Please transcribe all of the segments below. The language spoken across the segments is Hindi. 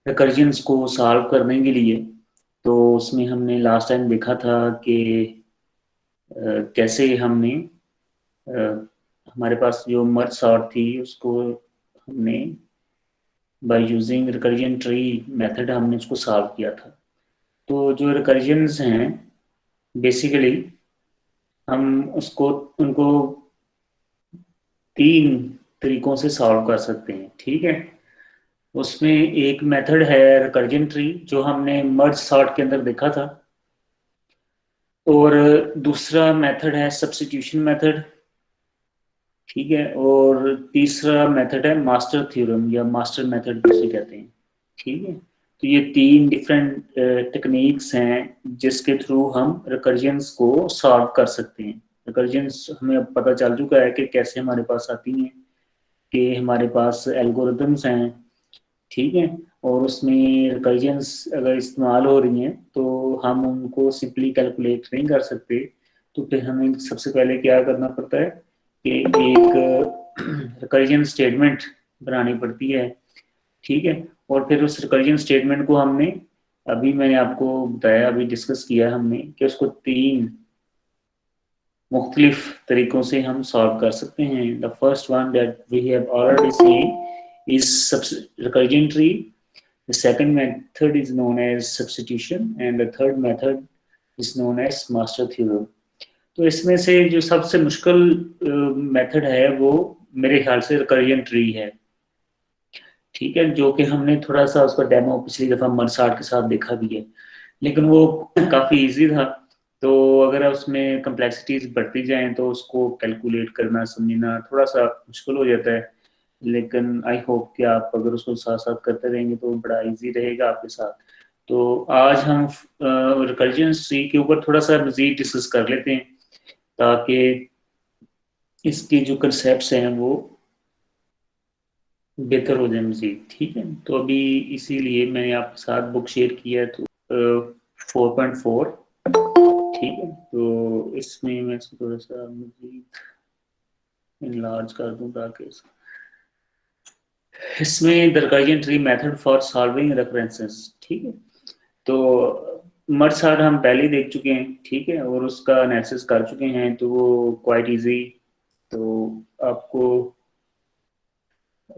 रिकर्जन्स को सॉल्व करने के लिए। तो उसमें हमने लास्ट टाइम देखा था कि कैसे हमने अ, हमारे पास जो मर्ज सॉर्ट थी उसको हमने bye using recursion tree method हमने उसको सॉल्व किया था। तो जो रिकर्जन्स हैं बेसिकली हम उसको उनको तीन तरीकों से सॉल्व कर सकते हैं, ठीक है। उसमें एक मेथड है रिकर्जन ट्री जो हमने मर्ज सॉर्ट के अंदर देखा था, और दूसरा मेथड है सब्स्टिट्यूशन मेथड, ठीक है। और तीसरा मेथड है मास्टर थ्योरम या मास्टर मेथड जिसे कहते हैं, ठीक है। तो ये तीन डिफरेंट टेक्निक्स हैं जिसके थ्रू हम रिकर्जन्स को सॉल्व कर सकते हैं। रिकर्जन्स हमें अब पता चल चुका है कि कैसे हमारे पास आती हैं, कि हमारे पास एल्गोरिदम्स हैं, ठीक है। और उसमें रिकर्जन्स अगर इस्तेमाल हो रही हैं तो हम उनको सिंपली कैलकुलेट नहीं कर सकते। तो फिर हमें सबसे पहले क्या करना पड़ता है कि एक रिकर्जन स्टेटमेंट बनानी पड़ती है, ठीक है। और फिर उस रिकर्जन स्टेटमेंट को हमने, अभी मैंने आपको बताया, अभी डिस्कस किया हमने कि उसको तीन मुख्तलिफ तरीकों से हम सॉल्व कर सकते हैं। The first one that we have already seen is recursion tree. The second method is known as substitution and the third method is known as master theorem. तो इसमें से जो सबसे मुश्किल मेथड है वो मेरे ख्याल से रिकर्जन ट्री है, ठीक है। जो कि हमने थोड़ा सा उसका डेमो पिछली दफ़ा मरसाट के साथ देखा भी है, लेकिन वो काफ़ी इजी था। तो अगर उसमें कम्प्लेक्सिटीज बढ़ती जाएं तो उसको कैलकुलेट करना समझना थोड़ा सा मुश्किल हो जाता है। लेकिन आई होप कि आप अगर उसको साथ साथ करते रहेंगे तो बड़ा इजी रहेगा आपके साथ। तो आज हम रिकर्जन ट्री के ऊपर थोड़ा सा मजीद डिस्कस कर लेते हैं, ताकि इसके जो कंसेप्ट हैं वो बेहतर हो जाए मजीद, ठीक है। तो अभी इसीलिए मैंने आपके साथ बुक शेयर किया है, तो 4.4, ठीक है। तो इसमें मैं इसको थोड़ा सा मजीद इनलार्ज कर दूं ताकि इसमें the recursion tree method for solving references, ठीक है। तो मर्ज सॉर्ट हम पहले ही देख चुके हैं, ठीक है, और उसका एनालिसिस कर चुके हैं, तो वो क्वाइट इजी। तो आपको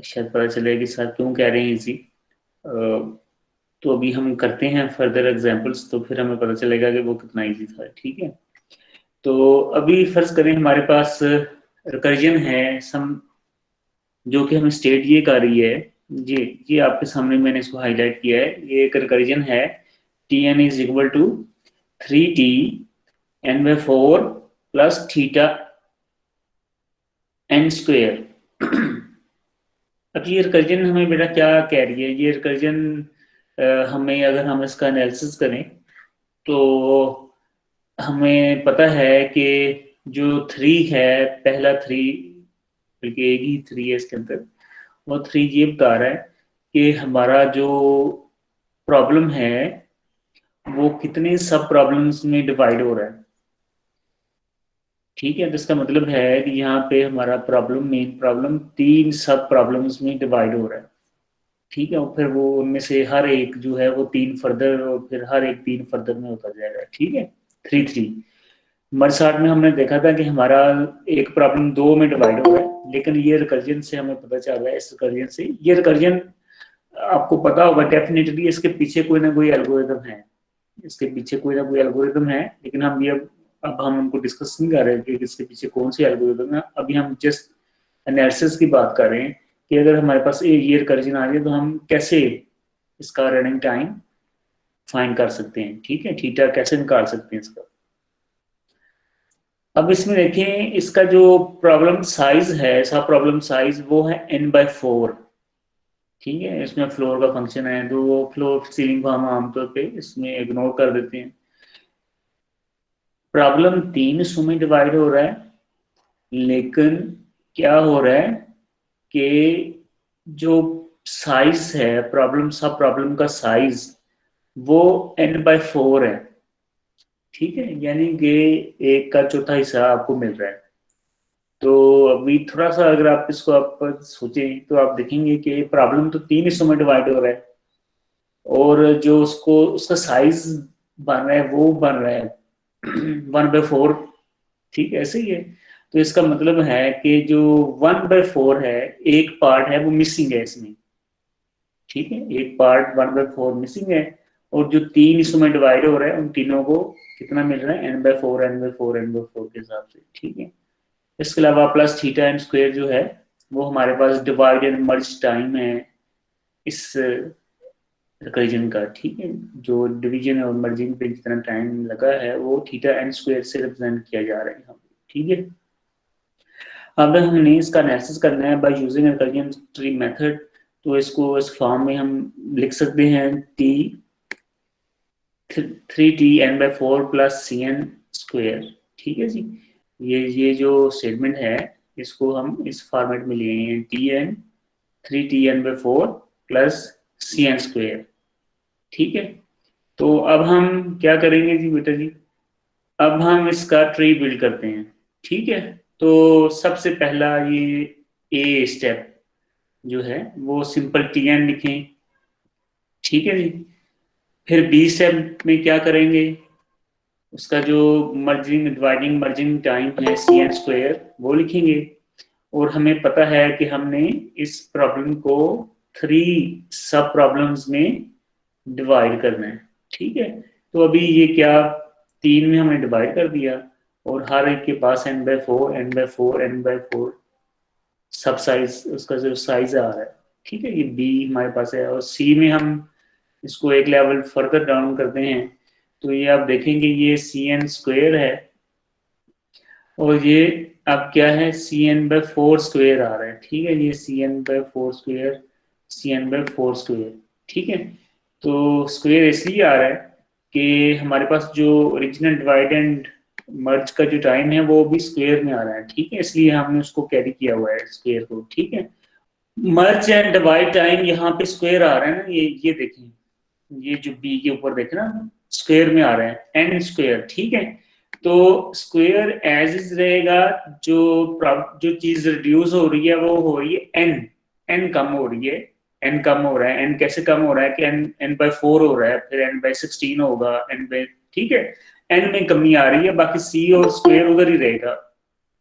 शायद पता चलेगा कि सर क्यों कह रहे हैं इजी। तो अभी हम करते हैं फर्दर एग्जांपल्स, तो फिर हमें पता चलेगा कि वो कितना इजी था, ठीक है। तो अभी फर्ज करें हमारे पास रिकर्जन है सम, जो कि हमें स्टेट ये कर रही है, ये आपके सामने मैंने इसको हाईलाइट किया है। ये एक रिकर्जन है, T N is equal to 3t n/4 plus theta N square. अब ये रिकर्जन हमें बेटा क्या कह रही है, ये रिकर्जन हमें अगर हम इसका एनालिसिस करें तो हमें पता है कि जो थ्री है, पहला थ्री, बल्कि एक ही थ्री है इसके अंदर, और थ्री ये बता रहा है कि हमारा जो प्रॉब्लम है वो कितने सब प्रॉब्लम्स में डिवाइड हो रहा है, ठीक है। तो इसका मतलब है कि यहाँ पे हमारा प्रॉब्लम, मेन प्रॉब्लम तीन सब प्रॉब्लम्स में डिवाइड हो रहा है, ठीक है। और फिर वो उनमें से हर एक जो है वो तीन फर्दर, और फिर हर एक तीन फर्दर में होता जाएगा, ठीक है। थ्री थ्री मरसाट में हमने देखा था कि हमारा एक प्रॉब्लम दो में डिवाइड हो रहा है, लेकिन ये रिकर्जन से हमें पता चल रहा है, इस रिकर्जन से, ये रिकर्जन आपको पता होगा डेफिनेटली इसके पीछे कोई ना कोई एल्गोरिदम है, इसके पीछे कोई ना कोई एल्गोरिदम है। लेकिन हम ये अब हम उनको डिस्कस नहीं कर रहे कि इसके पीछे कौन सी एल्गोरिदम है, अभी हम जस्ट एनालिसिस की बात कर रहे हैं कि अगर हमारे पास ये रिकर्जन आ जाए तो हम कैसे इसका रनिंग टाइम फाइंड कर सकते हैं, ठीक है, थीटा कैसे निकाल सकते हैं इसका। अब इसमें देखें इसका जो प्रॉब्लम साइज है, इसका प्रॉब्लम साइज वो है n/4, ठीक है। इसमें फ्लोर का फंक्शन है, तो वो फ्लोर सीलिंग को हम आमतौर पे इसमें इग्नोर कर देते हैं। प्रॉब्लम तीन हिस्सों में डिवाइड हो रहा है, लेकिन क्या हो रहा है कि जो साइज है प्रॉब्लम, सब प्रॉब्लम का साइज वो n/4 है, ठीक है। यानी कि एक का चौथा हिस्सा आपको मिल रहा है। तो अभी थोड़ा सा अगर आप इसको आप सोचें तो आप देखेंगे कि प्रॉब्लम तो तीन हिस्सों में डिवाइड हो रहा है, और जो उसको उसका साइज बन रहा है वो बन रहा है 1/4। ठीक है, ऐसे ही है। तो इसका मतलब है कि जो 1/4 है, एक पार्ट है वो मिसिंग है इसमें। ठीक है, एक पार्ट 1/4 मिसिंग है। और जो तीन इसमें डिवाइड हो रहा है उन तीनों को कितना मिल रहा है, n/4 n/4 n/4 के हिसाब से। ठीक है, इसके अलावा प्लस थीटा एंड स्क्वायर जो है वो हमारे पास डिवाइड एंड मर्ज टाइम है इस रिकर्जन का। ठीक है, जो डिवीजन और मर्जिंग पे जितना टाइम लगा है वो थीटा एंड स्क्वायर से रिप्रेजेंट किया जा रहा है यहाँ पे। ठीक है, अब हमने इसका एनालिसिस करना है by using recursion tree method. तो इसको इस फॉर्म में हम लिख सकते हैं T 3t n/4 plus C N square. ठीक है जी, ये जो स्टेटमेंट है इसको हम इस फॉर्मेट में लिए हैं, T3t n/4 plus C N square. ठीक है, तो अब हम क्या करेंगे जी बेटा जी, अब हम इसका ट्री बिल्ड करते हैं। ठीक है, तो सबसे पहला ये ए स्टेप जो है वो सिंपल टी एन लिखें। ठीक है जी, फिर बी स्टेप में क्या करेंगे, उसका जो मर्जिंग डिवाइडिंग मर्जिंग टाइम है सी एन स्क्वायर वो लिखेंगे। और हमें पता है कि हमने इस प्रॉब्लम को 3 सब प्रॉब्लम्स में डिवाइड करना है। ठीक है, तो अभी ये क्या, 3 में हमने डिवाइड कर दिया और हर एक के पास n/4 n/4 n/4 सब साइज, उसका जो साइज आ रहा है। ठीक है, ये बी हमारे पास है। और सी में हम इसको एक लेवल फर्दर डाउन करते हैं तो ये आप देखेंगे ये सी एन स्क्वेयर है और ये अब क्या है, Cn/4 स्क्वेयर आ रहा है। ठीक है, ये Cn/4 स्क्वेयर, Cn/4 स्क्वेयर। ठीक है, तो स्क्वेयर इसलिए आ रहा है कि हमारे पास जो ओरिजिनल डिवाइड एंड मर्ज का जो टाइम है वो भी स्क्वेयर में आ रहा है। ठीक है, इसलिए हमने उसको कैरी किया हुआ है स्क्वेयर को। ठीक है, मर्ज एंड डिवाइड टाइम यहाँ पे स्क्वेयर आ रहा है ना, ये देखें, ये जो बी के ऊपर देखे ना स्क्वेयर में आ रहा है एन स्क्वेयर। ठीक है, तो स्क्वेयर एज इज रहेगा, जो जो चीज रिड्यूस हो रही है वो हो रही है एन, एन कम हो रही है, एन कम हो रहा है। एन कैसे कम हो रहा है कि n/4 हो रहा है, फिर n/16 होगा ठीक है, एन में कमी आ रही है, बाकी सी और स्क्वेयर उधर ही रहेगा।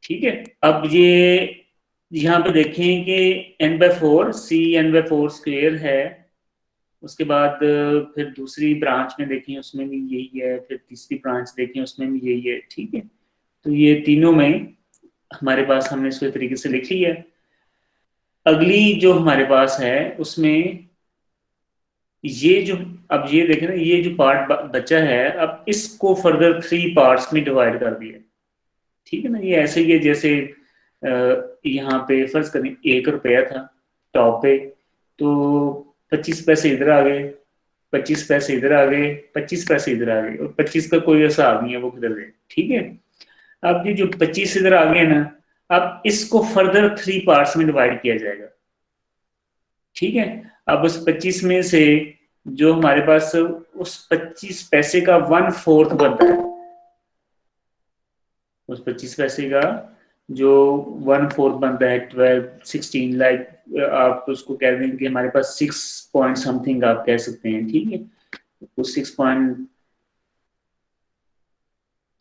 ठीक है, अब ये यहाँ पे देखें कि n/4 सी n/4 स्क्वेयर है। उसके बाद फिर दूसरी ब्रांच में देखें उसमें भी यही है, फिर तीसरी ब्रांच देखें उसमें भी यही है। ठीक है, तो ये तीनों में हमारे पास हमने इसको तरीके से लिख लिया। अगली जो हमारे पास है उसमें ये जो, अब ये देखें ना, ये जो पार्ट बचा है अब इसको फर्दर 3 पार्ट्स में डिवाइड कर दिया। ठीक है ना, ये ऐसे ही है जैसे यहाँ पे फर्ज करें 1 रुपया था टॉप पे, तो 25 पैसे इधर आ गए, 25 पैसे इधर आ गए, 25 पैसे इधर आ गए, और 25 का कोई हिसाब नहीं है वो किधर गए। ठीक है, अब ये जो 25 इधर आ गए ना, अब इसको फर्दर 3 पार्ट्स में डिवाइड किया जाएगा। ठीक है, अब उस 25 में से जो हमारे पास उस 25 पैसे का 1/4 बनता है, उस 25 पैसे का जो 1/4 बनता है 12 16, लाइक आप उसको कह दें कि हमारे पास 6 पॉइंट समथिंग आप कह सकते हैं। ठीक है, उस 6 पॉइंट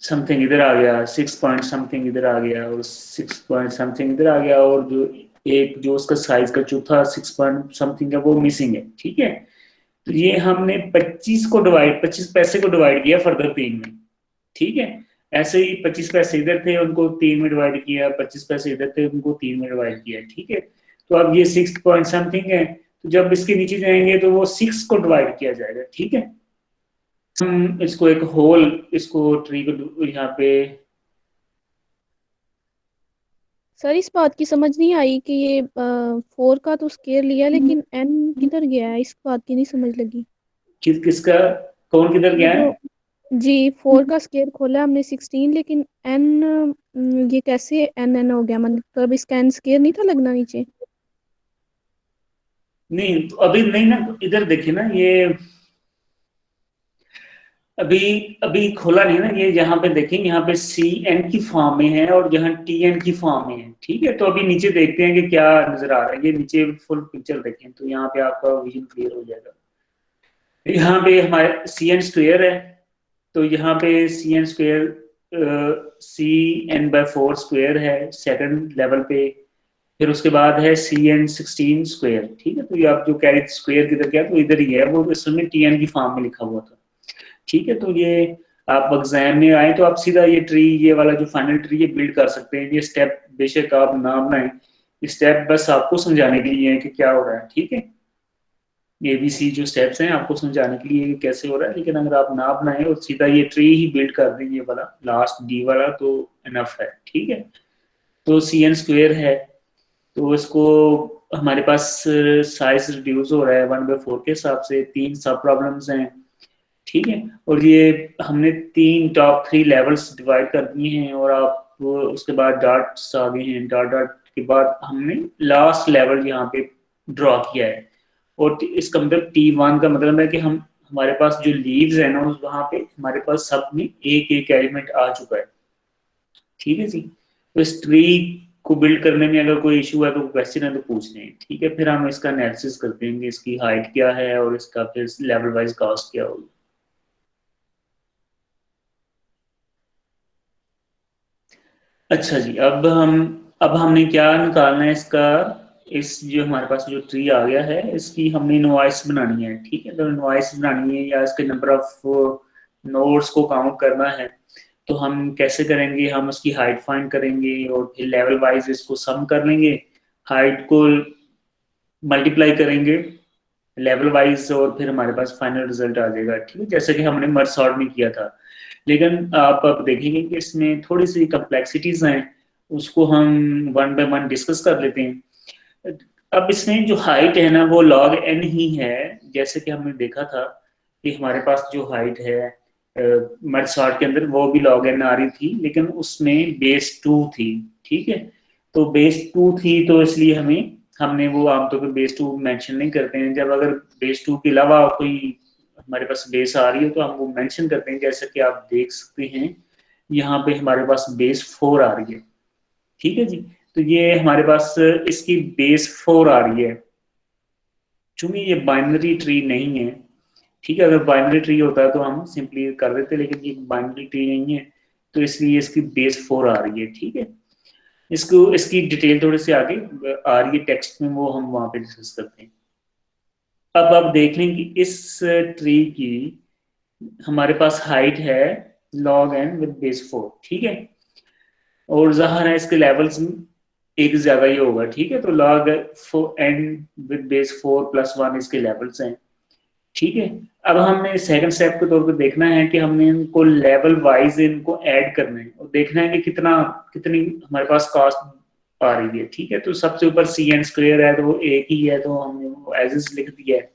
समथिंग इधर आ गया, 6 पॉइंट समथिंग इधर आ गया, और 6 पॉइंट समथिंग इधर आ गया, और जो एक जो उसका साइज का चौथा 6 पॉइंट समथिंग है वो मिसिंग है। ठीक है, तो ये हमने 25 पैसे को डिवाइड किया फर्दर 3 में। ठीक है, ऐसे ही 25 पैसे इधर थे उनको 3 में डिवाइड किया, 25 पैसे इधर थे उनको 3 में डिवाइड किया। ठीक है, तो अब ये 6 पॉइंट समथिंग है, तो जब इसके नीचे जाएंगे तो वो 6 को डिवाइड किया जाएगा। ठीक है, हम इसको एक होल, इसको ट्री को यहाँ पे, सर इस बात की समझ नहीं आई कि ये 4 का तो स्केयर लिया लेकिन एन किधर गया है, इस बात की नहीं समझ लगी। किसका, कौन किधर ये गया जो है। जी 4 का स्केयर खोला हमने 16, लेकिन एन ये कैसे एन एन हो गया, मतलब इसका एन स्केयर नहीं था लगना नीचे। नहीं तो अभी नहीं ना, इधर देखिए ना, ये अभी अभी खोला नहीं ना, ये यहाँ पे देखें, यहाँ पे सी एन की फॉर्म में है और यहाँ टी एन की फॉर्म में है। ठीक है, तो अभी नीचे देखते हैं कि क्या नजर आ रहा है, ये नीचे फुल पिक्चर देखें तो यहाँ पे आपका विजन क्लियर हो जाएगा। यहाँ पे हमारे सी एन स्क्वेयर है, तो यहाँ पे C N square C N by four square है सेकंड लेवल पे। फिर उसके बाद है सी एन सिक्सटीन स्क्वेयर। ठीक है, तो ये आप जो कह रहे स्क्वेयर किधर क्या, तो इधर ही है वो, इसमें टी एन की फॉर्म में लिखा हुआ था। ठीक है, तो ये आप एग्जाम में आए तो आप सीधा ये ट्री, ये वाला जो फाइनल ट्री ये बिल्ड कर सकते हैं। ये स्टेप बेशक आप ना बनाए, स्टेप बस आपको समझाने के लिए है कि क्या हो रहा है। ठीक है, ए बी सी जो स्टेप्स हैं आपको समझाने के लिए कैसे हो रहा है, लेकिन अगर आप ना बनाए और सीधा ये ट्री ही बिल्ड कर दें, ये वाला लास्ट डी वाला, तो इनफ है। ठीक है, तो सी एन स्क्वेयर है, तो इसको हमारे पास साइज रिड्यूस हो रहा है 1/4 के हिसाब से, तीन सब प्रॉब्लम्स हैं। ठीक है, और ये हमने तीन टॉप थ्री लेवल्स डिवाइड कर दिए हैं, और आप उसके बाद डॉट्स आ गए हैं, डॉट डॉट के बाद हमने लास्ट लेवल यहाँ पे ड्रॉ किया है। और इसका मतलब T1 का मतलब है कि हम, हमारे पास जो लीव्स है ना, उस वहां पे हमारे पास सब में एक एक एलिमेंट आ चुका है। ठीक है जी, तो इस ट्री को बिल्ड करने में अगर कोई इशू है तो क्वेश्चन है तो पूछ लें। ठीक है, फिर हम इसका एनालिसिस करते हैं कि इसकी हाइट क्या है और इसका फिर लेवल वाइज कॉस्ट क्या होगी। अच्छा जी, अब हमने क्या निकालना है इसका, इस जो हमारे पास जो ट्री आ गया है इसकी हमने इनवॉइस बनानी है। ठीक है, तो इनवॉइस बनानी है या इसके नंबर ऑफ नोड्स को काउंट करना है, तो हम कैसे करेंगे, हम उसकी हाइट फाइंड करेंगे और फिर लेवल वाइज इसको सम कर लेंगे, हाइट को मल्टीप्लाई करेंगे लेवल वाइज, और फिर हमारे पास फाइनल रिजल्ट आ जाएगा। ठीक है, जैसे कि हमने मर्ज सॉर्ट में किया था। लेकिन आप अब देखेंगे कि इसमें थोड़ी सी कम्प्लेक्सिटीज हैं, उसको हम वन बाय वन डिस्कस कर लेते हैं। अब इसमें जो हाइट है ना वो लॉग एन ही है, जैसे कि हमने देखा था कि हमारे पास जो हाइट है मर्ज सॉर्ट के अंदर वो भी लॉग एन आ रही थी, लेकिन उसमें बेस टू थी। ठीक है, तो बेस टू थी तो इसलिए हमने वो आमतौर पर बेस टू मेंशन नहीं करते हैं। जब अगर बेस टू के अलावा कोई हमारे पास बेस आ रही है तो हम वो मेंशन करते हैं, जैसे कि आप देख सकते हैं यहाँ पे हमारे पास बेस फोर आ रही है। ठीक है जी, तो ये हमारे पास इसकी बेस फोर आ रही है। चूंकि ये बाइनरी ट्री नहीं है, ठीक है, अगर बाइनरी ट्री होता तो हम सिंपली कर देते, लेकिन ये बाइनरी ट्री नहीं है, तो इसलिए इसकी बेस फोर आ रही है। ठीक है, इसको इसकी डिटेल थोड़ी सी आगे आ रही है टेक्स्ट में, वो हम वहां पे डिस्कस करते हैं। अब आप देख लें कि इस ट्री की हमारे पास हाइट है log N with base four. ठीक है, और ज़ाहिर है इसके लेवल्स एक ज्यादा ही होगा। ठीक है, तो log N with base four plus one इसके लेवल्स हैं। ठीक है, अब हमने सेकंड स्टेप के तौर पे देखना है कि हमने इनको लेवल वाइज इनको ऐड करना है और देखना है कि कितनी हमारे पास कॉस्ट आ रही है। ठीक है, तो सबसे ऊपर सी एन स्क्वेयर है तो वो एक ही है, तो हमने वो एज इज लिख दिया है।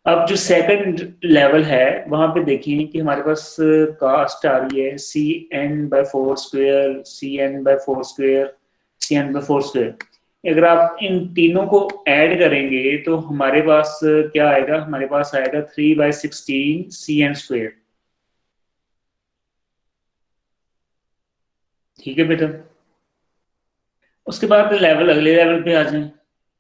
अब जो सेकंड लेवल है वहां पे देखिए कि हमारे पास कास्ट आ रही है C N by four square, C N by four square, C N by four square. अगर आप इन तीनों को ऐड करेंगे तो हमारे पास क्या आएगा, हमारे पास आएगा 3/16 सी एन स्क्वेयर। ठीक है बेटा, उसके बाद लेवल अगले लेवल पे आ जाए,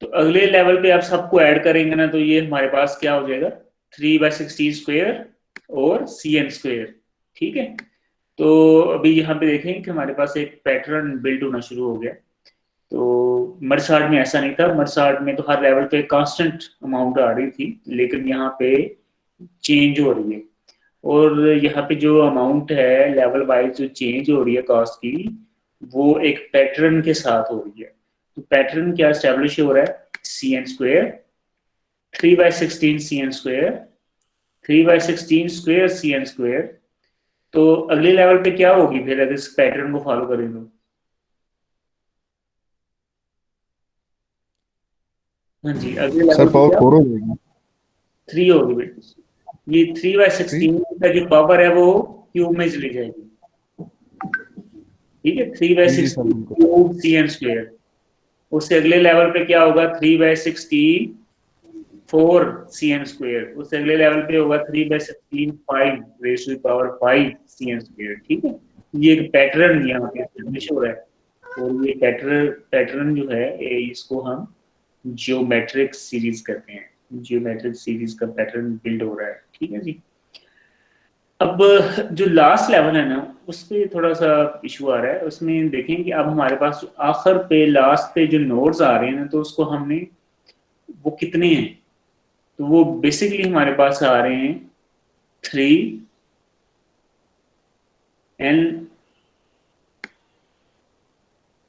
तो अगले लेवल पे आप सबको ऐड करेंगे ना, तो ये हमारे पास क्या हो जाएगा, 3/16 स्क्वेयर और सी एन स्क्वेयर। ठीक है, तो अभी यहाँ पे देखें कि हमारे पास एक पैटर्न बिल्ड होना शुरू हो गया। तो मर्सार्ट में ऐसा नहीं था, मर्सार्ट में तो हर लेवल पे कांस्टेंट अमाउंट आ रही थी, लेकिन यहाँ पे चेंज हो रही है। और यहाँ पे जो अमाउंट है लेवल वाइज जो चेंज हो रही है कॉस्ट की, वो एक पैटर्न के साथ हो रही है। तो पैटर्न क्या स्टेब्लिश हो रहा है, C N square 3/16 C N square, 3/16 square C N square. तो अगले लेवल पे क्या होगी फिर अगर इस पैटर्न को फॉलो करें तो, हाँ जी, अगले सर लेवल पे पावर क्या, फोर हो जाएगा। थ्री होगी बेटा। ये थ्री बाय थ्री। सिक्सटीन का जो पावर है वो क्यूब में चली जाएगी। ठीक है, थ्री बाय जी जी सर सिक्सटीन बिल्कुल। Cube C N square. उससे अगले लेवल पे क्या होगा, 3/16 फोर सी एन स्क्वेयर। उससे अगले लेवल पे होगा 3/16 five raise to power five C N square. ठीक है, ये एक पैटर्न यहाँ पे एस्टेब्लिश हो रहा है। और ये पैटर्न पैटर्न जो है इसको हम जियोमेट्रिक सीरीज कहते हैं। जियोमेट्रिक सीरीज का पैटर्न बिल्ड हो रहा है, ठीक है जी। अब जो लास्ट लेवल है ना, उस पे थोड़ा सा इशू आ रहा है। उसमें देखें कि अब हमारे पास जो आखिर पे लास्ट पे जो नोड्स आ रहे हैं ना, तो उसको हमने, वो कितने हैं, तो वो बेसिकली हमारे पास आ रहे हैं 3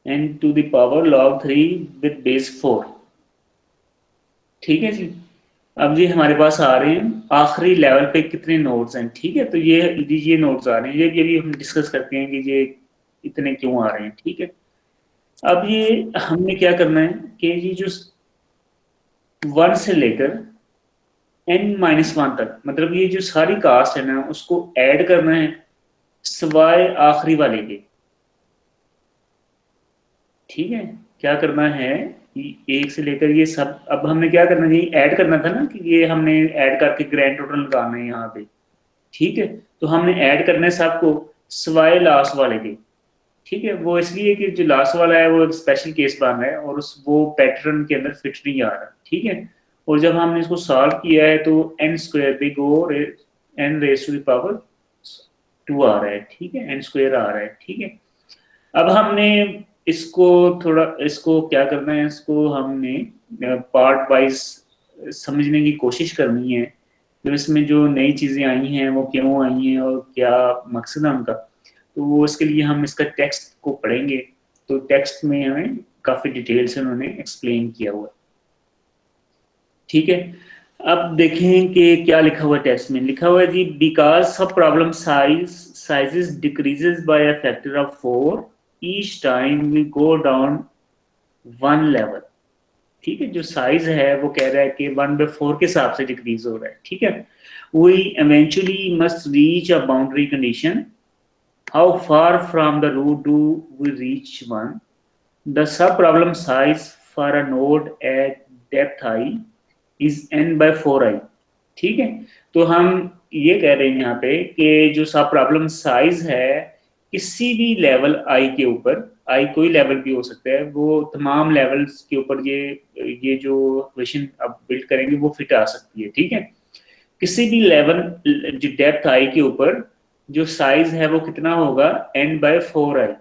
n to the power log 3 with base 4। ठीक है जी। अब ये हमारे पास आ रहे हैं आखिरी लेवल पे कितने नोड्स हैं, ठीक है। तो ये नोड्स आ रहे हैं, ये भी हम डिस्कस करते हैं कि ये इतने क्यों आ रहे हैं, ठीक है। अब ये हमने क्या करना है कि ये जो 1 से लेकर n-1 तक, मतलब ये जो सारी कास्ट है ना, उसको ऐड करना है सिवाय आखिरी वाले के, ठीक है। क्या करना है कि 1 से लेकर ये सब, अब हमने क्या करना है, ये ऐड करना था ना, कि ये हमने ऐड करके ग्रैंड टोटल लगाना है यहाँ पे, ठीक है। तो हमने ऐड करना है सबको सिवाय लास्ट वाले के, ठीक है। वो इसलिए कि जो लास्ट वाला है वो एक स्पेशल केस बन रहा है और उस वो पैटर्न के अंदर फिट नहीं आ रहा, ठीक है। और जब हमने इसको सॉल्व किया है तो n² बिग ओ n⁻² आ रहा है, ठीक है, n² आ रहा है, ठीक है। अब हमने इसको थोड़ा, इसको क्या करना है, इसको हमने पार्ट वाइज समझने की कोशिश करनी है। तो इसमें जो नई चीज़ें आई हैं वो क्यों आई हैं और क्या मकसद है उनका, तो वो इसके लिए हम इसका टेक्स्ट को पढ़ेंगे। तो टेक्स्ट में हमें काफ़ी डिटेल से उन्होंने एक्सप्लेन किया हुआ है, ठीक है। अब देखें कि क्या लिखा हुआ है टेक्स्ट में। लिखा हुआ है जी, बिकॉज सब problem sizes decreases by a factor of 4 each time we go down 1 level, ठीक है। जो साइज है वो कह रहा है कि 1/4 के हिसाब से डिक्रीज हो रहा है, ठीक है। We eventually must reach a boundary condition. How far from the root do we reach 1? The sub problem size for a node at depth I is n/4i, ठीक है। तो हम ये कह रहे हैं यहाँ पे कि जो सब प्रॉब्लम साइज है किसी भी लेवल आई के ऊपर, आई कोई लेवल भी हो सकता है, वो तमाम लेवल्स के ऊपर ये जो इक्वेशन अब बिल्ड करेंगे वो फिट आ सकती है, ठीक है। किसी भी लेवल, जो डेप्थ आई के ऊपर जो साइज है वो कितना होगा, n/4i,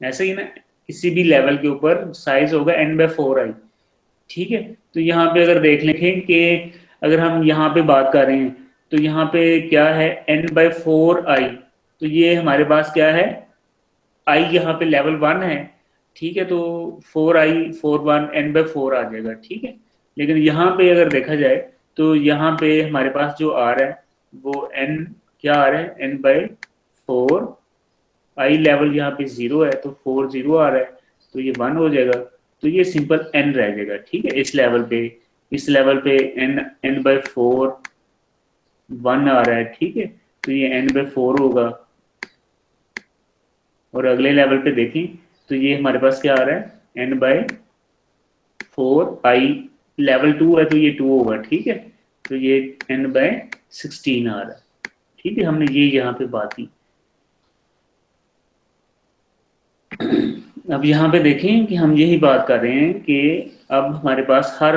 ऐसे ही ना। किसी भी लेवल के ऊपर साइज होगा n/4i, ठीक है। तो यहाँ पे अगर देख लें कि अगर हम यहाँ पे बात कर रहे हैं तो यहाँ पे क्या है, n/4i, तो ये हमारे पास क्या है, i यहाँ पे लेवल 1 है, ठीक है। तो 4i 4 1 n/4 आ जाएगा, ठीक है। लेकिन यहाँ पे अगर देखा जाए तो यहाँ पे हमारे पास जो आ रहा है वो n, क्या आ रहा है, n/4, आई लेवल यहाँ पे 0 है तो 4 0 आ रहा है, तो ये 1 हो जाएगा। तो ये सिंपल n रह जाएगा, ठीक है। इस लेवल पे, इस लेवल पे n/4 1 आ रहा है, ठीक है। तो ये n/4 होगा। और अगले लेवल पे देखें तो ये हमारे पास क्या आ रहा है, n/4 आई लेवल 2 है तो ये 2 होगा, ठीक है। तो ये n/16 आ रहा है, ठीक है। हमने ये यहाँ पे बात की। अब यहाँ पे देखें कि हम यही बात कर रहे हैं कि अब हमारे पास हर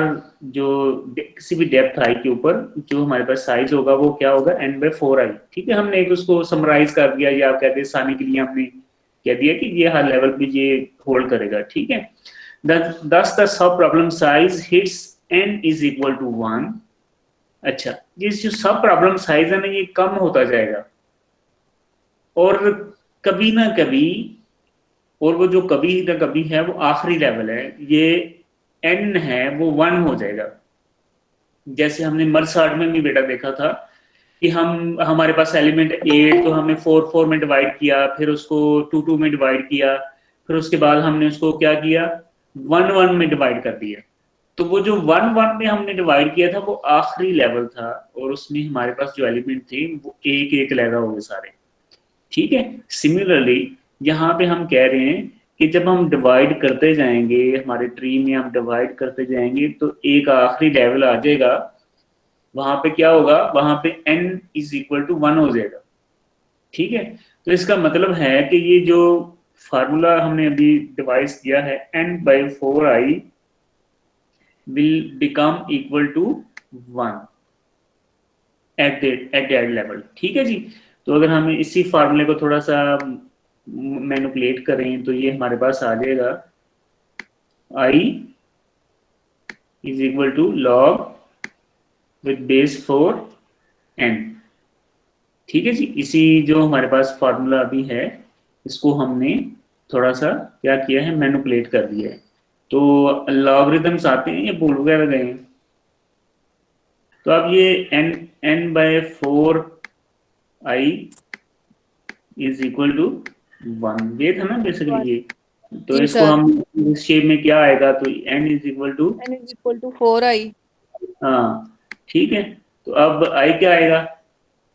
जो किसी भी डेप्थ आई के ऊपर जो हमारे पास साइज होगा वो क्या होगा, n/4i, ठीक है। हमने एक उसको समराइज कर दिया, या आप कहते हैं आसानी के लिए हमने कह दिया कि ये हर लेवल पे ये होल्ड करेगा, ठीक है। दस the sub problem size hits n=1। अच्छा, ये जो सब प्रॉब्लम साइज है ना ये कम होता जाएगा, और कभी ना कभी, और वो जो कभी ना कभी है वो आखिरी लेवल है, ये n है वो 1 हो जाएगा। जैसे हमने मर्सार्ट में भी बेटा देखा था कि हम, हमारे पास एलिमेंट 8 तो हमने 4 4 में डिवाइड किया, फिर उसको 2 2 में डिवाइड किया, फिर उसके बाद हमने उसको क्या किया, 1 1 में डिवाइड कर दिया। तो वो जो 1 1 में हमने डिवाइड किया था वो आखिरी लेवल था, और उसमें हमारे पास जो एलिमेंट थे वो एक एक लगा हुए सारे, ठीक है। सिमिलरली यहाँ पे हम कह रहे हैं कि जब हम डिवाइड करते जाएंगे, हमारे ट्री में हम डिवाइड करते जाएंगे तो एक आखिरी लेवल आ जाएगा, वहां पे क्या होगा, वहां पे n=1 हो जाएगा, ठीक है। तो इसका मतलब है कि ये जो फार्मूला हमने अभी डिवाइस किया है n/4i, will become equal to 1 at that level. ठीक है जी। तो अगर हम इसी फार्मूले को थोड़ा सा मैनिपुलेट करें तो ये हमारे पास आ जाएगा I is equal to log with base 4 n। ठीक है जी। इसी जो हमारे पास फार्मूला अभी है इसको हमने थोड़ा सा क्या किया है, मैनिपुलेट कर दिया है। तो लॉगरिदम्स आते हैं या बोल वगैरह गए हैं। तो अब ये n/4 i is equal to 1 ये था ना बेसिकली ये। तो जी इसको सर। हम इस शेप में क्या आएगा, तो n is equal to, n is equal to 4i। हाँ ठीक है। तो अब i क्या आएगा,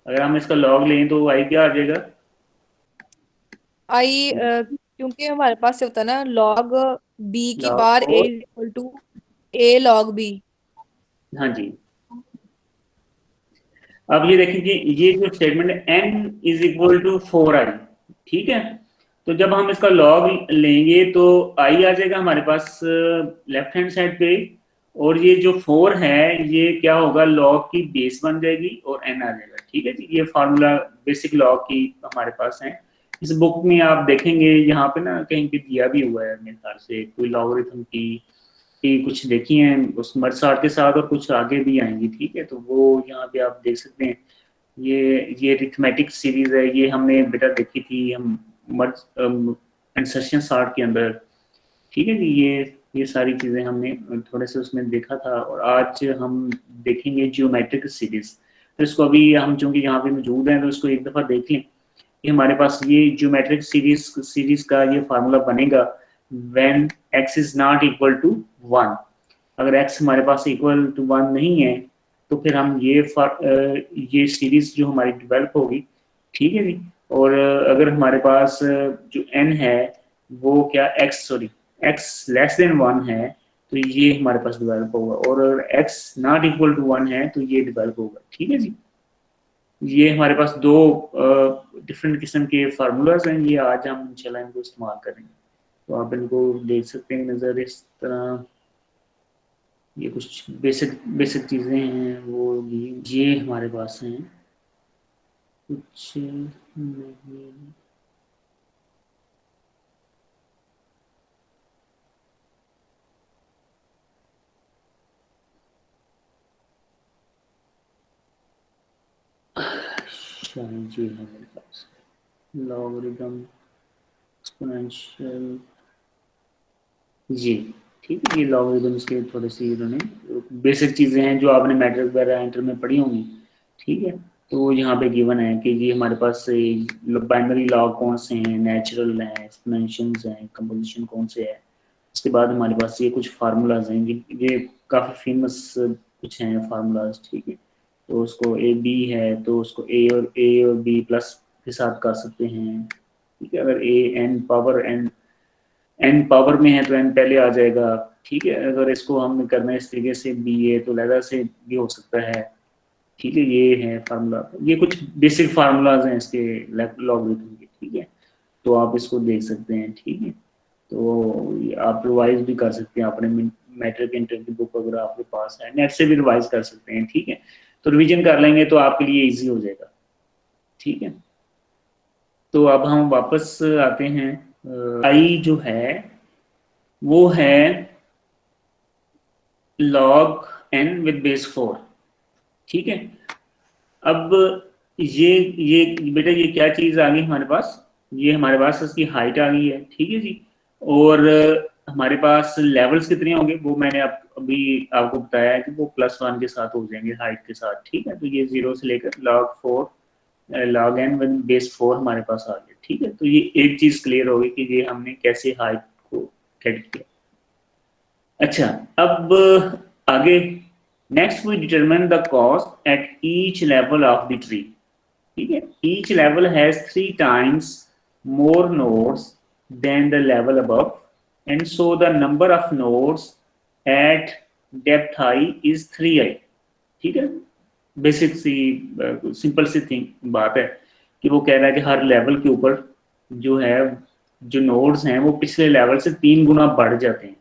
अगर हम इसका लॉग लें तो i क्या आ जाएगा। आई क्योंकि हमारे पास से होता है ना लॉग b की लॉग बार a 4, is equal to a log b। हाँ जी। अब ये देखें कि ये जो स्टेटमेंट है n is equal to 4i, ठीक है। तो जब हम इसका लॉग लेंगे तो i आ जाएगा हमारे पास लेफ्ट हैंड साइड पे, और ये जो 4 है ये क्या होगा, लॉग की बेस बन जाएगी और n आ जाएगा। ठीक है जी। ये फार्मूला बेसिक लॉग की हमारे पास है। इस बुक में आप देखेंगे यहाँ पे ना कहीं पे दिया भी हुआ है मेरे ख्याल से कोई लॉगरिथम की कुछ देखी हैं उस मर्सार्ट के साथ, और कुछ आगे भी आएंगी। ठीक है। तो वो यहाँ पे आप देख सकते हैं। ये रिथमेटिक सीरीज है, ये हमने बेटा देखी थी हम मर्ज इंसर्शन सार्ट के अंदर। ठीक है जी। ये सारी चीज़ें हमने थोड़े से उसमें देखा था, और आज हम देखेंगे जियोमेट्रिक सीरीज। तो इसको अभी हम चूंकि यहाँ पे मौजूद हैं तो इसको एक दफ़ा देख लें कि हमारे पास ये जियोमेट्रिक सीरीज का ये फार्मूला बनेगा when x is not equal to 1। अगर x हमारे पास इक्वल टू 1 नहीं है तो फिर हम ये सीरीज जो हमारी डेवलप होगी। ठीक है जी। और अगर हमारे पास जो n है वो क्या x लेस देन 1 है तो ये हमारे पास डेवलप होगा, और अगर x नॉट इक्वल टू 1 है तो ये डेवलप होगा। ठीक है जी। ये हमारे पास दो डिफरेंट किस्म के फार्मूलाज हैं, ये आज हम इंशाल्लाह इनको इस्तेमाल करेंगे। तो आप इनको देख सकते हैं नज़र इस तरह। ये कुछ बेसिक बेसिक चीज़ें हैं वो ये हमारे पास हैं कुछ नहीं। शायद ये है मेरे पास लॉगरिदम एक्सपोनेंशियल जी। ठीक है। ये लॉगरिदम्स के थोड़ी सी इन्होंने बेसिक चीज़ें हैं जो आपने मैट्रिक वगैरह इंटर में पढ़ी होंगी। ठीक है। तो यहाँ पे गिवन है कि ये हमारे पास बाइनरी लॉग कौन से हैं, नेचुरल हैं, एक्सपोनेंशियल्स हैं, कंपोजिशन कौन से है। उसके बाद हमारे पास ये कुछ फार्मूलाज हैं, ये काफ़ी फेमस कुछ हैं फार्मूलाज। ठीक है। तो उसको ए बी है तो उसको ए और बी प्लस के साथ कर सकते हैं। ठीक है। अगर एन पावर में है तो एन पहले आ जाएगा। ठीक है। अगर इसको हम करना है इस तरीके से बी ए तो लहदा से भी हो सकता है। ठीक है। ये है फार्मूला, ये कुछ बेसिक फार्मूलाज हैं इसके लॉगरिथम के। ठीक है। तो आप इसको देख सकते हैं। ठीक है। तो आप रिवाइज भी कर सकते हैं अपने मैट्रिक इंटर की बुक अगर आपके पास है, नेट से भी रिवाइज कर सकते हैं। ठीक है। तो रिवीजन कर लेंगे तो आपके लिए इजी हो जाएगा। ठीक है। तो अब हम वापस आते हैं। आई जो है वो है log n विद बेस 4। ठीक है। अब ये बेटा ये क्या चीज आ गई हमारे पास, ये हमारे पास इसकी हाइट आ गई है। ठीक है जी। और हमारे पास लेवल्स कितने होंगे वो मैंने अभी आपको बताया है कि वो +1 के साथ हो जाएंगे हाइट के साथ। ठीक है। तो ये 0 से लेकर log n विद बेस 4 हमारे पास आ गया। ठीक है। तो ये एक चीज क्लियर होगी कि ये हमने कैसे हाइट को गेट किया। अच्छा। अब आगे next we determine the cost at each level of the tree. ठीक है। Each level has 3 times more nodes than the level above and so the number of nodes at depth I is 3i। ठीक है। बेसिक सी सिंपल सी थिंग बात है कि वो कह रहा है कि हर लेवल के ऊपर जो है जो नोड्स हैं वो पिछले लेवल से 3 गुना बढ़ जाते हैं।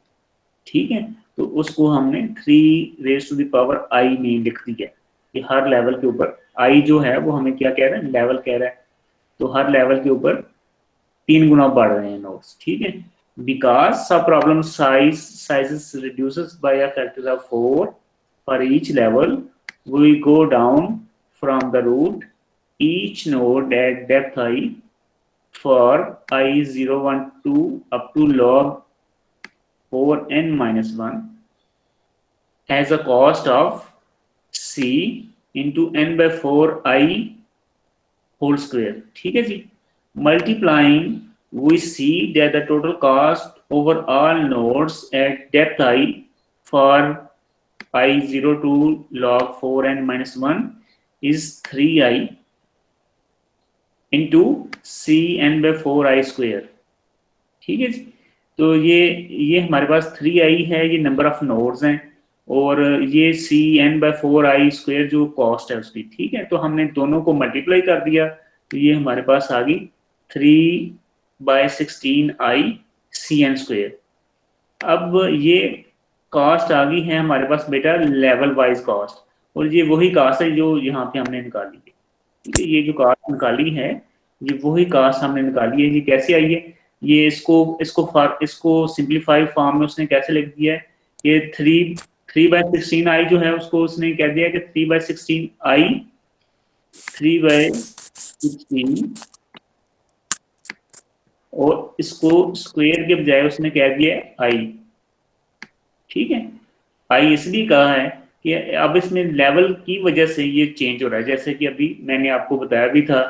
ठीक है। तो उसको हमने 3 में लिख दिया कि हर लेवल के ऊपर i जो है वो हमें क्या कह रहा है, लेवल कह रहा है, तो हर लेवल के ऊपर 3 गुना बढ़ रहे हैं नोड्स, ठीक है। बिकॉज सब problem sizes reduces by a factor of 4 for each level, we go down from the root each node at depth I for I 0, 1, 2 up to log 4n minus 1 has a cost of c into n by 4 I whole square, ठीक है जी। Multiplying, we see that the total cost over all nodes at depth I for I0 to log 4n minus 1 is 3i into cn by 4i square, ठीक है जी। तो ये हमारे पास 3i है, ये नंबर ऑफ नोड्स हैं, और ये cn by 4i स्क्वायर जो कॉस्ट है उसकी, ठीक है। तो हमने दोनों को मल्टीप्लाई कर दिया, तो ये हमारे पास आ गई 3/16i cn स्क्वायर। अब ये कॉस्ट आ गई है हमारे पास बेटा लेवल वाइज कॉस्ट, और ये वही कॉस्ट है जो यहाँ पे हमने निकाली है, ठीक है। ये जो कॉस्ट निकाली है ये वही कॉस्ट हमने निकाली है। ये कैसे आई है, ये इसको सिंप्लीफाइड फॉर्म में उसने कैसे लिख दिया है, ये 3/16i जो है उसको उसने कह दिया कि 3/16 और इसको स्क्वायर के बजाय उसने कह दिया आई, ठीक है। आई इसलिए कहा है कि अब इसमें लेवल की वजह से ये चेंज हो रहा है, जैसे कि अभी मैंने आपको बताया भी था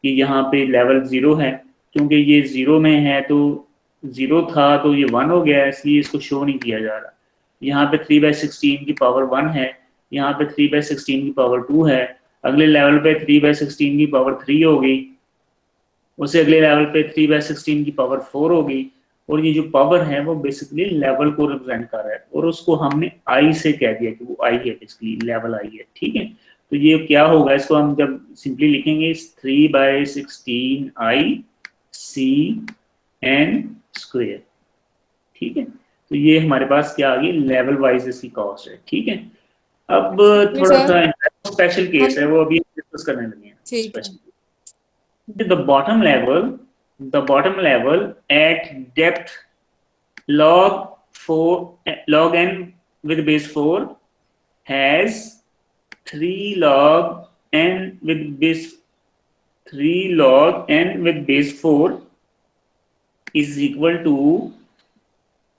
कि यहाँ पे लेवल 0 है, क्योंकि ये 0 में है तो 0 था तो ये 1 हो गया, इसलिए इसको शो नहीं किया जा रहा। यहाँ पे 3/16 की पावर 1 है, यहाँ पे 3/16 की पावर 2 है, अगले लेवल पे 3/16 की पावर 3 हो गई, उससे अगले लेवल पे 3/16 की पावर 4 हो गई, और ये जो पावर है वो बेसिकली लेवल को रिप्रेजेंट कर रहा है, और उसको हमने आई से कह दिया कि वो आई है, बेसिकली लेवल आई है, ठीक है। तो ये क्या होगा, इसको हम जब सिंपली लिखेंगे 3/16i cn स्क्वायर, ठीक है। तो ये हमारे पास क्या आ गई, लेवल वाइज इसकी कॉस्ट है, ठीक है। अब थोड़ा सा स्पेशल केस है, वो अभी डिस्कस करने लगे हैं। ठीक है। The bottom level at depth log n with base 4 has 3 log n with base 4 is equal to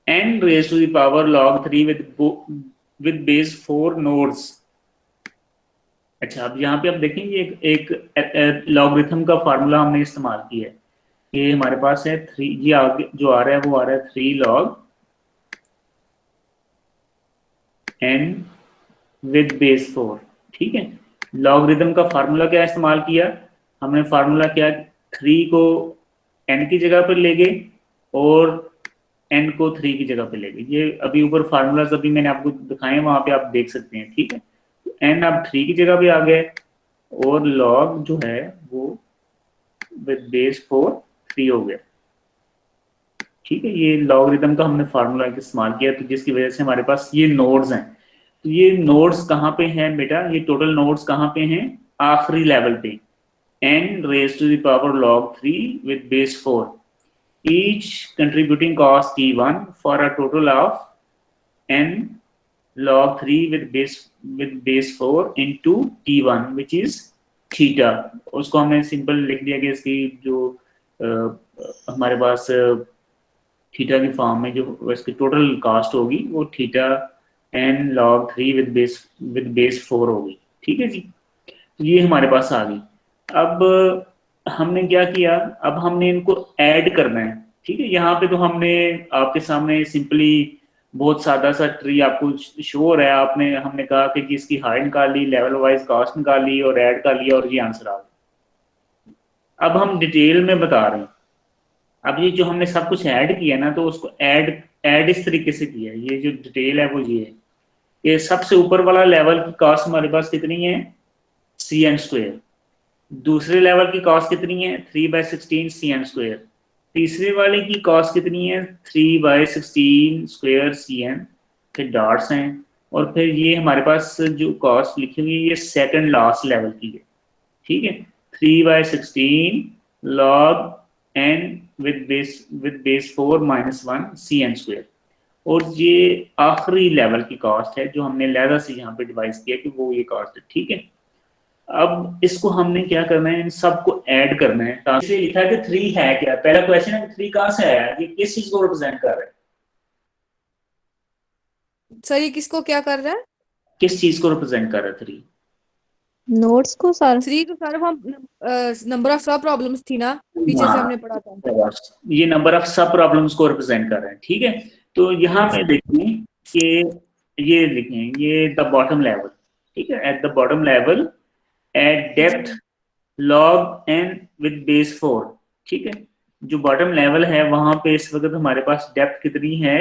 n raised to the power log 3 with base 4 nodes। अच्छा, अब यहाँ पे आप देखेंगे एक लॉगरिथम का फार्मूला हमने इस्तेमाल किया है। ये हमारे पास है 3, ये आगे जो आ रहा है वो आ रहा है 3 log n विद बेस 4, ठीक है। लॉगरिथम का फार्मूला क्या इस्तेमाल किया हमने, फार्मूला क्या, 3 को n की जगह पर ले गए और n को 3 की जगह पर ले गए। ये अभी ऊपर फार्मूलाज अभी मैंने आपको दिखाए, वहां पे आप देख सकते हैं, ठीक है। n अब 3 की जगह पे आ गए और log जो है वो विद बेस 4 3 हो गया, ठीक है। ये लॉगरिथम का हमने फार्मूला इस्तेमाल किया, तो जिसकी वजह से हमारे पास ये नोड्स हैं। तो ये नोड्स कहाँ पे हैं बेटा, ये टोटल नोड्स कहाँ पे हैं, आखिरी लेवल पे, n raised to the power log 3 with base 4, each contributing cost t1 for a total of n log 3 with base 4 into t1 which is theta. उसको हमने सिंपल लिख दिया कि इसकी जो हमारे पास थीटा की फॉर्म में जो इसकी टोटल कास्ट होगी वो theta n log 3 with base 4 होगी, ठीक है जी। तो ये हमारे पास आ गई। अब हमने क्या किया, अब हमने इनको ऐड करना है, ठीक है। यहाँ पे तो हमने आपके सामने सिंपली बहुत सादा सा ट्री आपको शो हो रहा है, हमने कहा कि जिसकी हाइट निकाल ली, लेवल वाइज कॉस्ट निकाल ली और ऐड कर लिया और ये आंसर आ गया। अब हम डिटेल में बता रहे हैं, अब ये जो हमने सब कुछ ऐड किया ना, तो उसको ऐड इस तरीके से किया। ये जो डिटेल है वो ये है, ये सबसे ऊपर वाला लेवल की कॉस्ट हमारे पास कितनी है, cn स्क्वायर। दूसरे लेवल की कॉस्ट कितनी है, 3/16 cn स्क्वायर। तीसरे वाले की कॉस्ट कितनी है, 3/16 स्क्वायर cn। फिर डॉट्स हैं, और फिर ये हमारे पास जो कॉस्ट लिखी हुई है ये सेकंड लास्ट लेवल की है, ठीक है। 3/16 log n with base 4 -1 cn², और ये आखिरी लेवल की कॉस्ट है जो हमने लहदा से यहाँ पे डिवाइस किया कि वो ये कॉस्ट है, ठीक है। अब इसको हमने क्या करना है, इन सबको ऐड करना है। इसे लिखा है कि 3 है क्या, पहला क्वेश्चन है कि 3 कहाँ से आया, ये किस चीज को रिप्रेजेंट कर रहा है, सर ये किसको क्या कर रहा है? किस चीज को रिप्रेजेंट कर रहा है 3? नोट्स को सर। 3 तो सर हम नंबर ऑफ सब प्रॉब्लम्स थी ना, पीछे से हाँ, हमने पढ़ा था। ये नंबर ऑफ सब प्रॉब्लम्स को रिप्रेजेंट कर रहे हैं, ठीक है। तो यहाँ पे देखें कि ये लिखें, ये द बॉटम लेवल, ठीक है, at the bottom level eight depth log n with base 4, ठीक है। जो बॉटम लेवल है वहां पे इस वक्त हमारे पास डेप्थ कितनी है,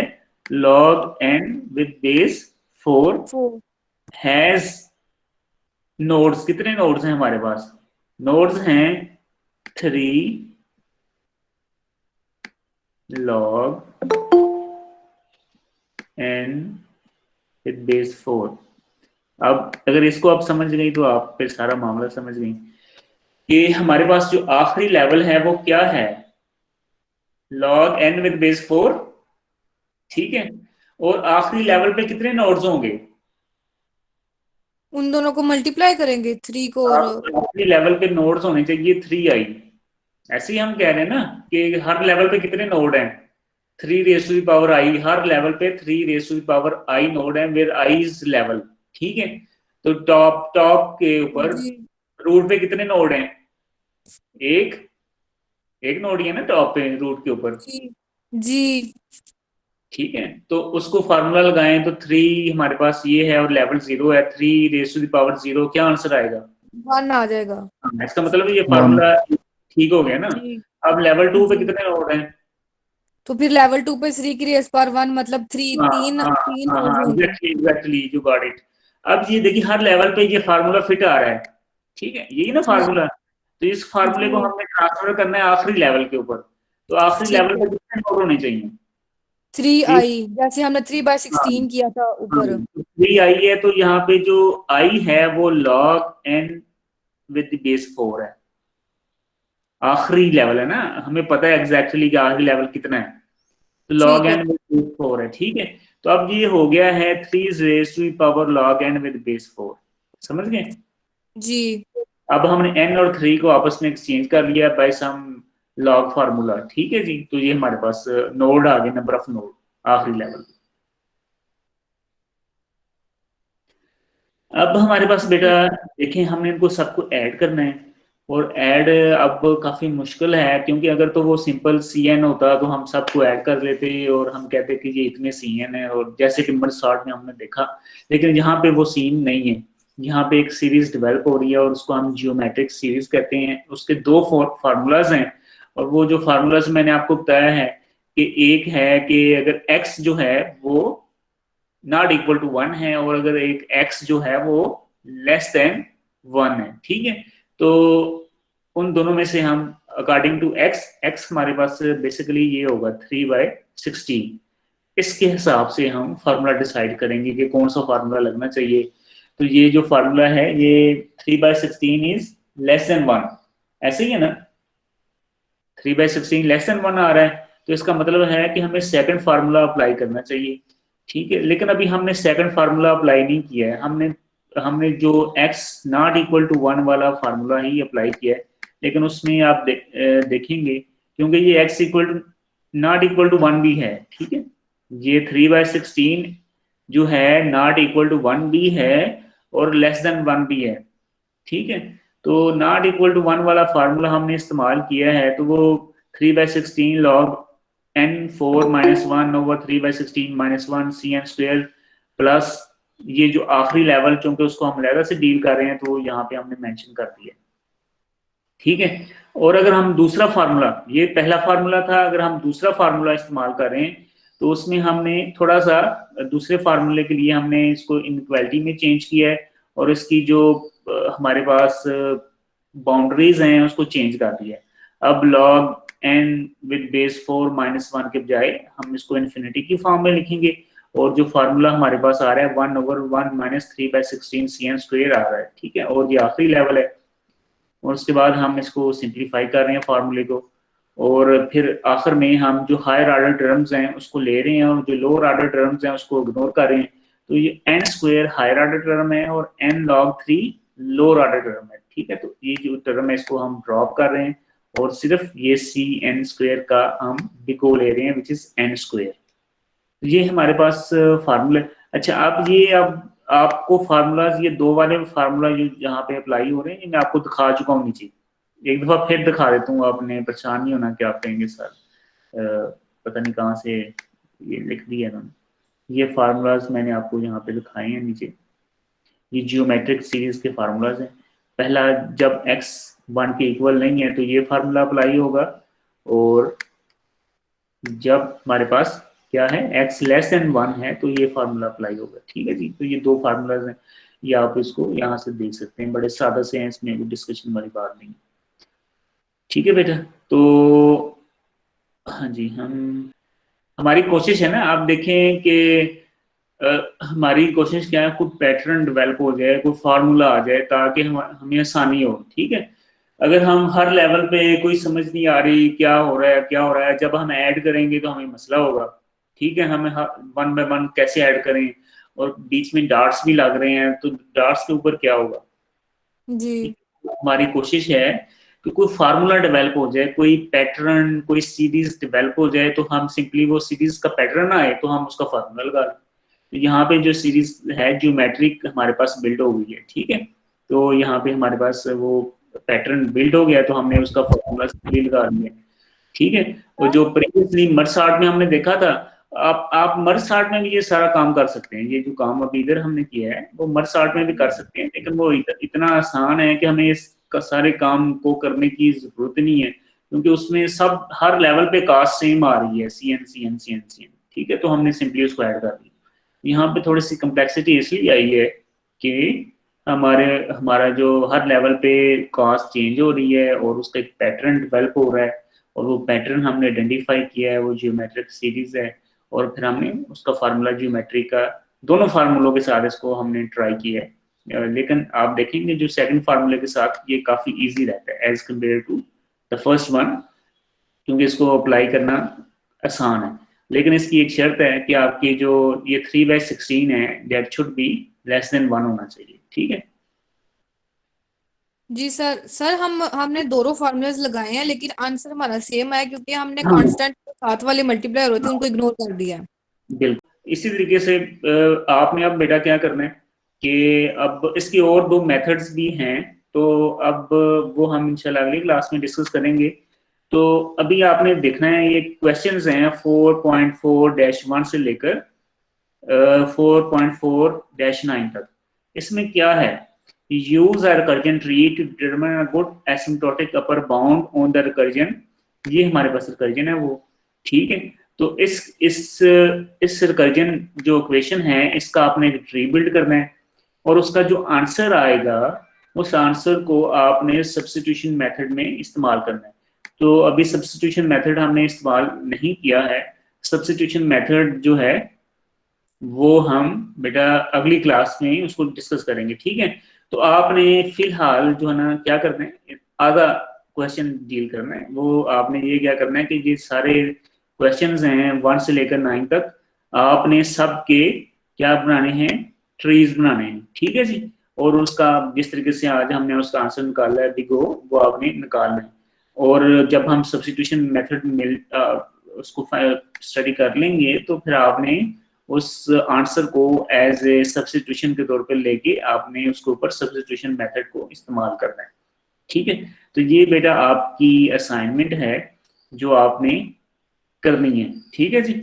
log n with base 4 4 has nodes, कितने नोड्स हैं हमारे पास, नोड्स हैं 3 log n विद बेस 4। अब अगर इसको आप समझ गई तो आप फिर सारा मामला समझ गई कि हमारे पास जो आखिरी लेवल है वो क्या है, log n विद बेस 4, ठीक है। और आखिरी लेवल पे कितने नोड्स होंगे, उन दोनों को मल्टीप्लाई करेंगे 3 को और आखिरी लेवल पे नोड्स होने चाहिए 3i। ऐसे ही हम कह रहे हैं ना कि हर लेवल पे कितने नोड हैं, 3 raised to the power i, her level पे 3 raised to the power i node है, वेयर i इज लेवल, ठीक है। तो टॉप टॉप के ऊपर जी रूट पे कितने नोड हैं, एक एक नोड ही है ना टॉप पे रूट के ऊपर, जी जी ठीक है। तो उसको फार्मूला लगाएं तो 3 हमारे पास ये है और लेवल 0 है, 3 raised to the power 0, क्या आंसर आएगा, 1 आ जाएगा। हाँ, इसका मतलब ये वन। फार्मूला ठीक हो गया ना। जी अब लेवल 2 पे जी कितने नोड हैं, तो फिर लेवल 2 पे 3 की रेस पर 1 मतलब 3 हाँ तीन हाँ तीन हाँ नोड्स हाँ, होंगे। Exactly you got it. अब ये देखिए हर लेवल पे ये फार्मूला फिट आ रहा है, ठीक है, यही ना जी फार्मूला। तो इस फार्मूले को जी हमने ट्रांसफर करना है आखिरी लेवल के ऊपर, तो आखिरी ठीक लेवल है। पे कितने नोड होने चाहिए, 3i जैसे हमने 3/16 हाँ किया था हाँ, ऊपर। 3i है तो यहाँ पे जो i है वो log n विद बेस 4 है, आखिरी लेवल है ना, हमें पता है एग्जैक्टली कि आखिरी लेवल कितना है, तो log ठीक है n विद बेस 4 है, ठीक है। तो अब ये हो गया है 3 raised to the power log n with base 4, समझ गए। जी अब हमने n और 3 को आपस में एक्सचेंज कर लिया बाय सम लॉग फार्मूला, ठीक है जी। तो ये हमारे पास नोड आ गए, नंबर ऑफ नोड आखिरी लेवल। अब हमारे पास बेटा देखें हमने इनको सबको ऐड करना है, और ऐड अब काफी मुश्किल है, क्योंकि अगर तो वो सिंपल cn होता तो हम सबको ऐड कर लेते और हम कहते कि ये इतने cn है, और जैसे कि मर्ज सॉर्ट में हमने देखा, लेकिन यहाँ पे वो सीन नहीं है। यहाँ पे एक सीरीज डेवलप हो रही है और उसको हम जियोमेट्रिक सीरीज कहते हैं, उसके दो फार्मूलाज हैं, और वो जो फार्मूलाज मैंने आपको बताया है कि एक है कि अगर x जो है वो नॉट इक्वल टू 1 है, और अगर एक x जो है वो लेस देन 1 है, ठीक है। तो उन दोनों में से हम अकॉर्डिंग टू x हमारे पास बेसिकली ये होगा 3/16, इसके हिसाब से हम फार्मूला डिसाइड करेंगे कि कौन सा फार्मूला लगना चाहिए। तो ये जो फार्मूला है ये 3/16 इज लेस देन 1, ऐसे ही है ना, 3/16 लेस देन 1 आ रहा है, तो इसका मतलब है कि हमें सेकंड फार्मूला अप्लाई करना चाहिए, ठीक है। लेकिन अभी हमने सेकंड फार्मूला अप्लाई नहीं किया है, हमने हमने जो x नॉट इक्वल टू 1 वाला फार्मूला ही अप्लाई किया है, लेकिन उसमें आप देखेंगे क्योंकि ये x equal to not equal to 1 भी है, ठीक है। ये 3/16 जो है नॉट इक्वल टू 1 भी है और लेस देन 1 भी है, ठीक है। तो नॉट इक्वल टू 1 वाला फार्मूला हमने इस्तेमाल किया है, तो वो 3/16 log n4 -1 over 3/16 -1 cn² plus ये जो आखिरी लेवल, चूंकि उसको हम लेवल से डील कर रहे हैं तो यहाँ पे हमने मेंशन कर दिया, ठीक है। और अगर हम दूसरा फार्मूला, ये पहला फार्मूला था, अगर हम दूसरा फार्मूला इस्तेमाल कर रहे हैं तो उसमें हमने थोड़ा सा दूसरे फार्मूले के लिए हमने इसको इनइक्वालिटी में चेंज किया है, और इसकी जो हमारे पास बाउंड्रीज हैं उसको चेंज कर दिया है। अब log n विद बेस 4 -1 के बजाय हम इसको इन्फिनिटी की फॉर्म में लिखेंगे, और जो फार्मूला हमारे पास आ रहा है 1/1 - 3/16 CN² आ रहा है, ठीक है, और ये आखिरी लेवल है। और उसके बाद हम इसको सिंप्लीफाई कर रहे हैं फार्मूले को, और फिर आखिर में हम जो हायर ऑर्डर टर्म्स हैं उसको ले रहे हैं और जो लोअर ऑर्डर टर्म्स हैं उसको इग्नोर कर रहे हैं। तो ये n² हायर ऑर्डर टर्म है और n log 3 lower order term है, ठीक है। तो ये जो टर्म है इसको हम ड्रॉप कर रहे हैं और सिर्फ ये CN² का हम डिको ले रहे हैं विच इज n²। ये हमारे पास फार्मूला। अच्छा, आप ये अब आपको फार्मूलाज, ये दो वाले फार्मूला जो यहाँ पे अप्लाई हो रहे हैं, मैं आपको दिखा चुका हूँ नीचे, एक दफा फिर दिखा देता हूँ, आपने परेशान नहीं होना कि आप कहेंगे सर पता नहीं कहाँ से ये लिख दिया इन्होंने। ये फार्मूलाज मैंने आपको यहाँ पे दिखाए हैं नीचे, ये जियोमेट्रिक सीरीज के फार्मूलाज हैं। पहला, जब x 1 के इक्वल नहीं है तो ये फार्मूला अप्लाई होगा, और जब हमारे पास क्या है x <1 है तो ये फार्मूला अप्लाई होगा, ठीक है जी। तो ये दो फार्मूलाज हैं, ये आप इसको यहाँ से देख सकते हैं, बड़े सादा से हैं, इसमें कोई डिस्कशन वाली बात नहीं, ठीक है बेटा। तो हाँ जी, हमारी कोशिश है ना, आप देखें कि हमारी कोशिश क्या है, कोई पैटर्न डेवलप हो जाए, कोई फार्मूला आ जाए ताकि हमें आसानी हो, ठीक है। अगर हम हर लेवल पे कोई समझ नहीं आ रही क्या हो रहा है क्या हो रहा है, जब हम ऐड करेंगे तो हमें मसला होगा, ठीक है। हमें 1 by 1 कैसे ऐड करें, और बीच में डार्ट्स भी लग रहे हैं तो डार्ट्स के ऊपर क्या होगा जी। हमारी कोशिश है कि कोई फार्मूला डेवलप हो जाए, कोई पैटर्न, कोई सीरीज डेवलप हो जाए, तो हम सिंपली वो सीरीज का पैटर्न आए तो हम उसका फार्मूला लगा लें। तो यहाँ पे जो सीरीज है ज्योमेट्रिक हमारे पास बिल्ड हो गई है, ठीक है। तो यहाँ पे हमारे पास वो पैटर्न बिल्ड हो गया तो हमने उसका फॉर्मूला सिंपली लगा लिया, ठीक है। और जो प्रीवियसली मर्ज आर्ट में हमने देखा था, आप मर्ज आर्ट में भी ये सारा काम कर सकते हैं, ये जो काम अभी इधर हमने किया है वो मर्ज आर्ट में भी कर सकते हैं, लेकिन वो इतना आसान है कि हमें इस सारे काम को करने की जरूरत नहीं है, क्योंकि उसमें सब हर लेवल पे कास्ट सेम आ रही है, CN, ठीक है। तो हमने सिंपली उसको ऐड कर दिया। यहाँ पे थोड़ी सी कम्प्लेक्सिटी इसलिए आई है कि हमारा जो हर लेवल पे कास्ट चेंज हो रही है और उसका एक पैटर्न डेवलप हो रहा है, और वो पैटर्न हमने आइडेंटिफाई किया है, वो जियोमेट्रिक सीरीज है, और फिर हमने उसका फार्मूला जियोमेट्री का दोनों फार्मूलों के साथ इसको हमने ट्राई किया है। लेकिन आप देखेंगे जो सेकंड फार्मूले के साथ ये काफ़ी इजी रहता है as compare to the first one, क्योंकि इसको अप्लाई करना आसान है। लेकिन इसकी एक शर्त है कि आपकी जो ये 3/16 है दैट शुड बी <1 होना चाहिए, ठीक है। जी सर हमने दोनों फॉर्मूलाज लगाए हैं लेकिन आंसर हमारा सेम है क्योंकि हमने हाँ कांस्टेंट साथ वाले मल्टीप्लायर होते हैं उनको इग्नोर कर दिया है। बिल्कुल इसी तरीके से आपने अब बेटा क्या करना है कि अब इसकी और दो मेथड्स भी हैं, तो अब वो हम इंशाल्लाह अगली क्लास में डिस्कस करेंगे। तो अभी आपने देखना है ये क्वेश्चंस हैं 4.4-1 से लेकर 4.4-9 तक। इसमें क्या है, use a recursion tree to determine a good asymptotic upper bound on the recursion. ये हमारे पास रिकर्जन है वो, ठीक है। तो इस रिकर्जन जो इक्वेशन है इसका आपने एक ट्री बिल्ड करना है, और उसका जो आंसर आएगा उस आंसर को आपने सब्स्टिट्यूशन मेथड में इस्तेमाल करना है। तो अभी सब्स्टिट्यूशन मेथड हमने इस्तेमाल नहीं किया है, सब्स्टिट्यूशन मेथड जो है वो हम बेटा अगली क्लास में उसको डिस्कस करेंगे, ठीक है। तो आपने फिलहाल जो है ना क्या करना है, आधा क्वेश्चन डील करना है। वो आपने ये क्या करना है कि ये सारे क्वेश्चंस हैं 1 से लेकर 9 तक, आपने सब के क्या बनाने हैं, ट्रीज बनाने हैं, ठीक है जी। और उसका जिस तरीके से आज हमने उसका आंसर निकाला है बिगो, वो आपने निकालना है। और जब हम सब्स्टिट्यूशन मेथड उसको स्टडी कर लेंगे तो फिर आपने उस आंसर को एज ए सब्स्टिट्यूशन के तौर पर लेके आपने उसके ऊपर सब्स्टिट्यूशन मेथड को इस्तेमाल करना है, ठीक है। तो ये बेटा आपकी असाइनमेंट है जो आपने करनी है, ठीक है जी।